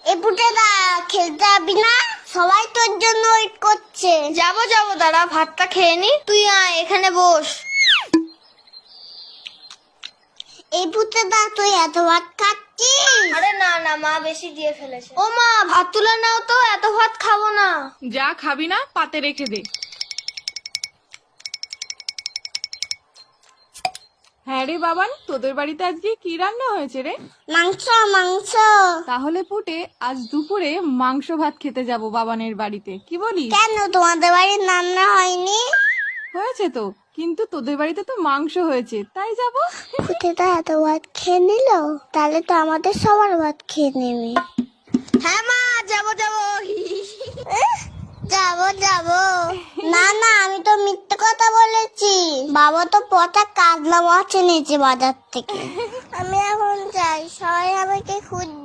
এ পুটেদা খেলতে যাবি না? সবাই তোর জন্য ওয়েট করছে। যাবো দাঁড়া, ভাতটা খেয়ে নি। তুই আয়, এখানে বস। এই পুটেদা তুই এত ভাত খাচ্ছিস? আরে না মা বেশি দিয়ে ফেলেছে। ও মা, ভাত তুলে নাও তো, এত ভাত খাবো না। যা খাবি না পাতে রেখে দে। হ্যাঁ রে বাবান, তোদের বাড়িতে আজকে কি রান্না হয়েছে রে? মাংস মাংস। তাহলে পুটে আজ দুপুরে মাংস ভাত খেতে যাব বাবানের বাড়িতে, কি বলিস? কেন তোমাদের বাড়ির রান্না হয়নি? হয়েছে তো, কিন্তু তোদের বাড়িতে তো মাংস হয়েছে, তাই যাব। পুটেদা এত ভাত খেয়ে নিল, তাহলে তো আমাদের সবার ভাত খেয়ে নেবে। হ্যাঁ মা, যাবো যাবো না না, আমি তো মিথ্যে কথা বলেছি। বাবা তো পচা কাজলা মাছ এনেছে বাজার থেকে। আমি এখন যাই, সবাই আমাকে খুঁজছে।